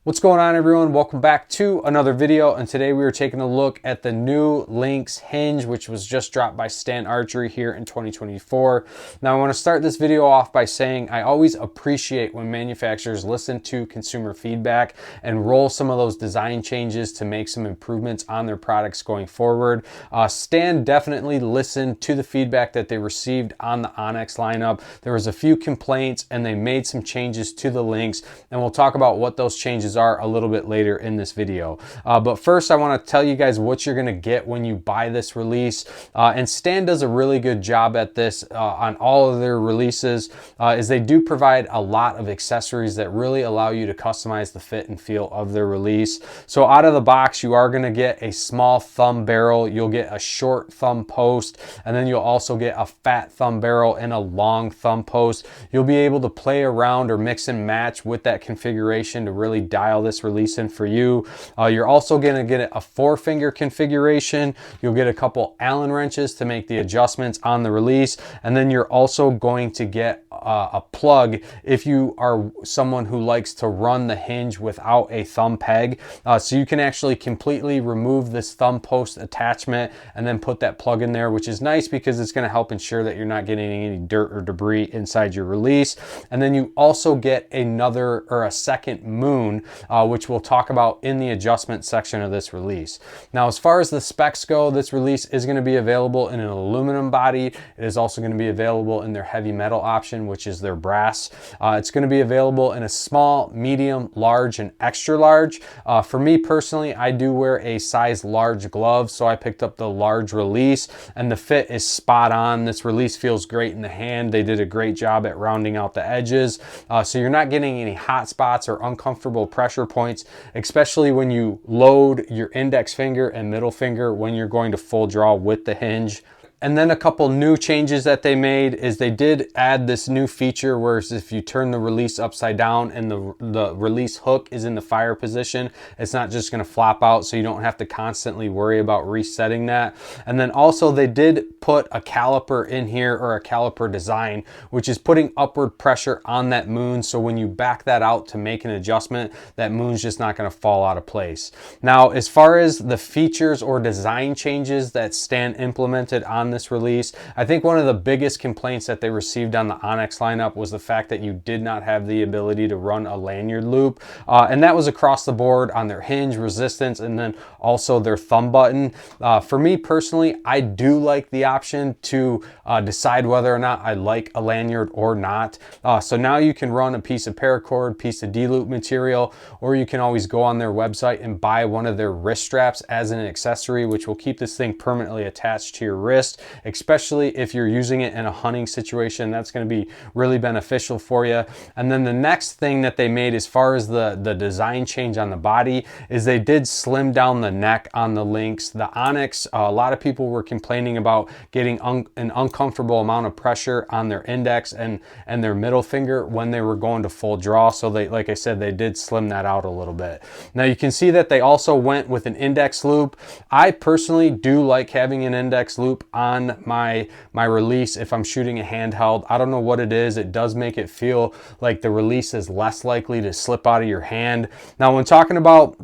What's going on, everyone? Welcome back to another video, and today we are taking a look at the new LYNX Hinge, which was just dropped by Stan Archery here in 2024. Now, I want to start this video off by saying I always appreciate when manufacturers listen to consumer feedback and roll some of those design changes to make some improvements on their products going forward. Stan definitely listened to the feedback that they received on the LYNX lineup. There was a few complaints, and they made some changes to the LYNX, and we'll talk about what those changes are a little bit later in this video. But first, I want to tell you guys what you're going to get when you buy this release. And Stan does a really good job at this on all of their releases, is they do provide a lot of accessories that really allow you to customize the fit and feel of their release. So out of the box, you are going to get a small thumb barrel, you'll get a short thumb post, and then you'll also get a fat thumb barrel and a long thumb post. You'll be able to play around or mix and match with that configuration to really dial this release in for you. You're also going to get a 4-finger configuration. You'll get a couple Allen wrenches to make the adjustments on the release, and then you're also going to get a plug if you are someone who likes to run the hinge without a thumb peg. So you can actually completely remove this thumb post attachment and then put that plug in there, which is nice because it's going to help ensure that you're not getting any dirt or debris inside your release. And then you also get another or a second moon, which we'll talk about in the adjustment section of this release. Now, as far as the specs go, this release is going to be available in an aluminum body. It is also going to be available in their heavy metal option, which is their brass. It's going to be available in a small, medium, large, and extra large. For me personally, I do wear a size large glove, so I picked up the large release, and the fit is spot on. This release feels great in the hand. They did a great job at rounding out the edges, so you're not getting any hot spots or uncomfortable pressure points, especially when you load your index finger and middle finger when you're going to full draw with the hinge. And then a couple new changes that they made is they did add this new feature where if you turn the release upside down and the release hook is in the fire position, it's not just going to flop out, so you don't have to constantly worry about resetting that. And then also they did put a caliper in here, or a caliper design, which is putting upward pressure on that moon, so when you back that out to make an adjustment, that moon's just not going to fall out of place. Now, as far as the features or design changes that Stan implemented on this release, I think one of the biggest complaints that they received on the LYNX lineup was the fact that you did not have the ability to run a lanyard loop, and that was across the board on their hinge, resistance, and then also their thumb button. For me personally, I do like the option to decide whether or not I like a lanyard or not. So now you can run a piece of paracord, piece of D-loop material, or you can always go on their website and buy one of their wrist straps as an accessory, which will keep this thing permanently attached to your wrist, especially if you're using it in a hunting situation. That's going to be really beneficial for you. And then the next thing that they made as far as the design change on the body is they did slim down the neck on the LYNX. The LYNX, a lot of people were complaining about getting an uncomfortable amount of pressure on their index and their middle finger when they were going to full draw. So they, like I said, they did slim that out a little bit. Now you can see that they also went with an index loop. I personally do like having an index loop on my release if I'm shooting a handheld. I don't know what it is. It does make it feel like the release is less likely to slip out of your hand. Now, when talking about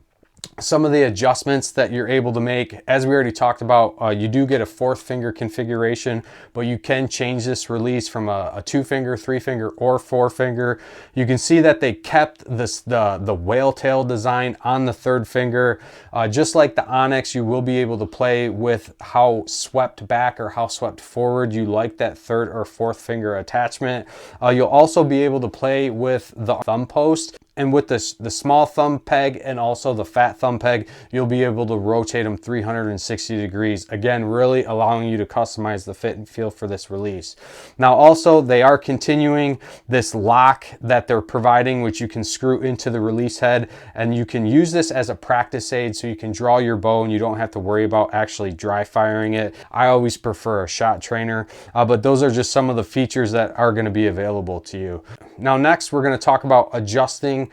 some of the adjustments that you're able to make, as we already talked about, you do get a 4th finger configuration, but you can change this release from a 2-finger, 3-finger, or 4-finger. You can see that they kept the whale tail design on the 3rd finger. Just like the LYNX, you will be able to play with how swept back or how swept forward you like that 3rd or 4th finger attachment. You'll also be able to play with the thumb post. And with the small thumb peg and also the fat thumb peg, you'll be able to rotate them 360 degrees. Again, really allowing you to customize the fit and feel for this release. Now also, they are continuing this lock that they're providing, which you can screw into the release head, and you can use this as a practice aid, so you can draw your bow and you don't have to worry about actually dry firing it. I always prefer a shot trainer, but those are just some of the features that are going to be available to you. Now next, we're going to talk about adjusting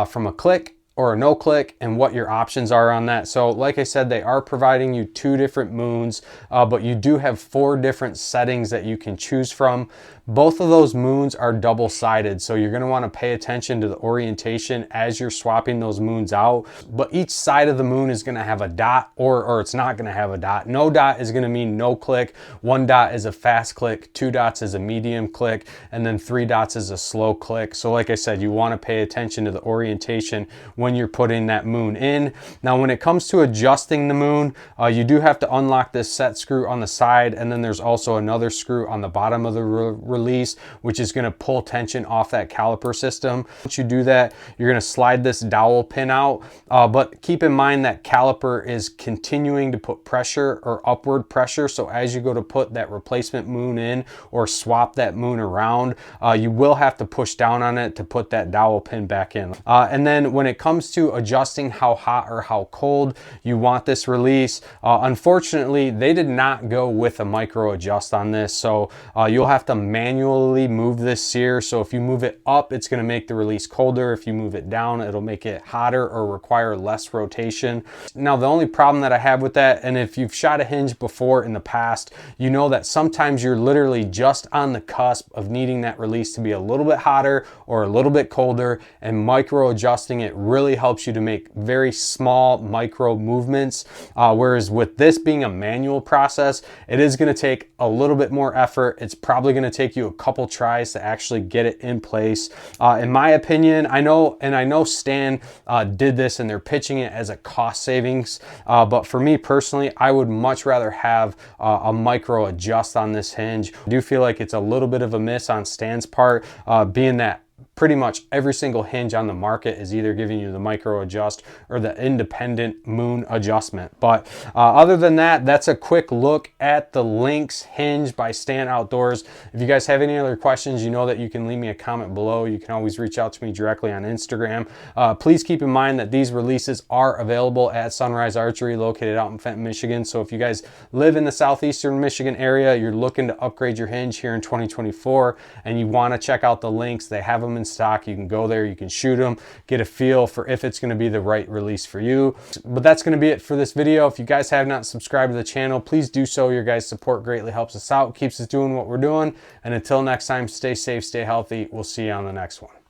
from a click or a no click, and what your options are on that. So like I said, they are providing you 2 different moons, but you do have 4 different settings that you can choose from. Both of those moons are double-sided, so you're going to want to pay attention to the orientation as you're swapping those moons out. But each side of the moon is going to have a dot, or it's not going to have a dot. No dot is going to mean no click. 1 dot is a fast click, 2 dots is a medium click, and then 3 dots is a slow click. So like I said, you want to pay attention to the orientation when you're putting that moon in. Now when it comes to adjusting the moon, you do have to unlock this set screw on the side, and then there's also another screw on the bottom of the release, which is going to pull tension off that caliper system. Once you do that, you're going to slide this dowel pin out, but keep in mind that caliper is continuing to put pressure or upward pressure. So as you go to put that replacement moon in or swap that moon around, you will have to push down on it to put that dowel pin back in. And then when it comes to adjusting how hot or how cold you want this release, unfortunately they did not go with a micro adjust on this, so you'll have to manually move this sear. So if you move it up, it's going to make the release colder. If you move it down, it'll make it hotter or require less rotation. Now the only problem that I have with that, and if you've shot a hinge before in the past, you know that sometimes you're literally just on the cusp of needing that release to be a little bit hotter or a little bit colder, and micro adjusting it really helps you to make very small micro movements. Whereas with this being a manual process, it is going to take a little bit more effort. It's probably going to take you a couple tries to actually get it in place. In my opinion, I know Stan did this and they're pitching it as a cost savings, but for me personally, I would much rather have a micro adjust on this hinge. I do feel like it's a little bit of a miss on Stan's part, being that pretty much every single hinge on the market is either giving you the micro adjust or the independent moon adjustment. But other than that, that's a quick look at the LYNX Hinge by Stan Outdoors. If you guys have any other questions, you know that you can leave me a comment below. You can always reach out to me directly on Instagram. Please keep in mind that these releases are available at Sunrise Archery, located out in Fenton, Michigan. So if you guys live in the southeastern Michigan area, you're looking to upgrade your hinge here in 2024, and you want to check out the LYNX, they have them in stock. You can go there, you can shoot them, get a feel for if it's going to be the right release for you. But that's going to be it for this video. If you guys have not subscribed to the channel, please do so. Your guys' support greatly helps us out, keeps us doing what we're doing. And until next time, stay safe, stay healthy. We'll see you on the next one.